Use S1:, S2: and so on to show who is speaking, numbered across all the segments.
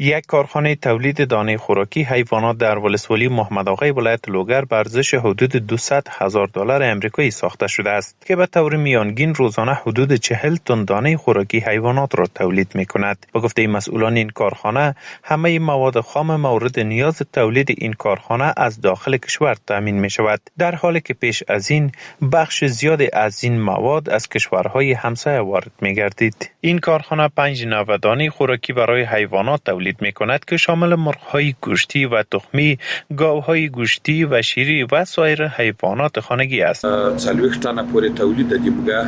S1: یک کارخانه تولید دانه خوراکی حیوانات در ولسوالی محمد آقای ولایت لوگر بر ارزش حدود $200,000 آمریکایی ساخته شده است که به طور میانگین روزانه حدود 40 تن دانه خوراکی حیوانات را تولید می کند. به گفته مسئولان این کارخانه، همه مواد خام مورد نیاز تولید این کارخانه از داخل کشور تامین می شود، در حالی که پیش از این بخش زیادی از این مواد از کشورهای همسایه وارد می گردید. این کارخانه 5 نوع دانه خوراکی برای حیوانات تولید می کند که شامل مرغ‌های گوشتی و تخمی، گاوهای گوشتی و شیری و سایر حیوانات خانگی است.
S2: 40 تن پورې تولید د دیمګه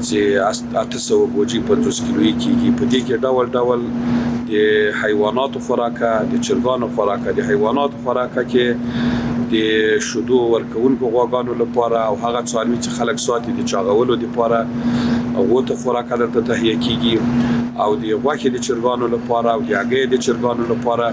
S2: چې 800 بوجي 50 کیلویی کیږي. په دې کې ډول د حیوانات خوراکه، د چرګانو خوراکه، د حیوانات خوراکه کې د شودو ورکوونکو غواګانو لپاره او هغه څاروي چې خلک ساتي د چاغولو لپاره غوته خوراکه درته تهیه کیږي او د غوښې د چرګانو لپاره او د هګۍ د چرګانو لپاره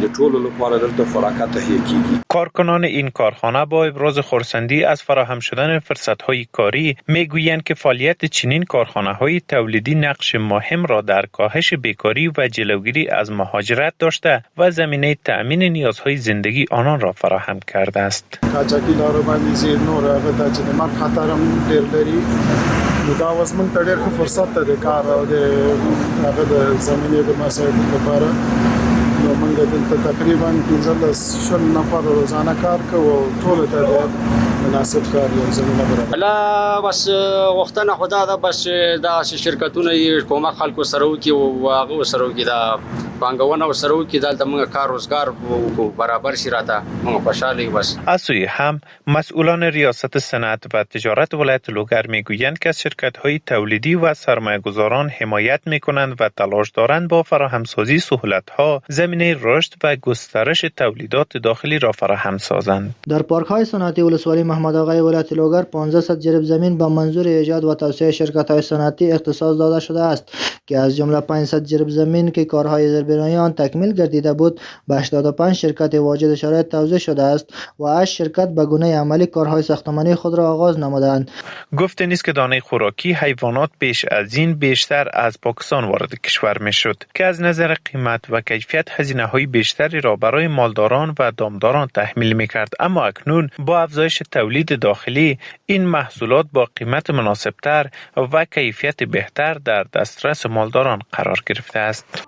S2: د ټولو لپاره درته خوراکه تهیه کیږي.
S1: کارکنان این کارخانه با ابراز خرسندی از فراهم شدن فرصت‌های کاری میگویند که فعالیت چنین کارخانه‌های تولیدی نقش مهم را در کاهش بیکاری و جلوگیری از مهاجرت داشته و زمینه تأمین نیازهای زندگی آنان را فراهم کرده است.
S3: قاچاقي لارو باندې زیر نور هغه د جنمات خطر هم ډېر لري. دا اوس موږ ته ډېر فرصت ده د کار او د هغه د زمینې د مسایلو لپاره. نو موږ دلته تقریبا 15 نفر روزانه کار کوو. ټول ته مناسب کار یو زمینه برابر.
S4: لا بس وختونه خدا دا بس دا شرکتونه کومه خلکو سره وکي او هغه سره وکي دا پانګونه سره وکي دلته موږ کار روزګار برابر شي راته موږ خوشاله بس.
S1: از سوی هم مسئولان ریاست صنعت و تجارت ولایت لوگر میگویند که از شرکت‌های تولیدی و سرمایه‌گذاران حمایت می‌کنند و تلاش دارند با فراهمسازی سهولت‌ها زمینه رشد و گسترش تولیدات داخلی را فراهم سازند.
S5: در پارک‌های صنعتی ولسوالی محمد آقای ولایت لوگر 1500 جریب زمین به منظور ایجاد و توسعه شرکت‌های صنعتی اختصاص داده شده است که از جمله 500 جریب زمین که کارهای زیربنایی آن تکمیل گردیده بود به 85 شرکت واجد شرایط توزیع شده است و 8 شرکت به گونه عملی کارهای ساختمانی خود را آغاز نمودند.
S1: گفته نیست که دانه خوراکی حیوانات پیش از این بیشتر از پاکستان وارد کشور میشد که از نظر قیمت و کیفیت هزینه‌های بیشتری را برای مالداران و دامداران تحمیل می‌کرد، اما اکنون با افزایش تولید داخلی این محصولات با قیمت مناسبتر و کیفیت بهتر در دسترس مالداران قرار گرفته است.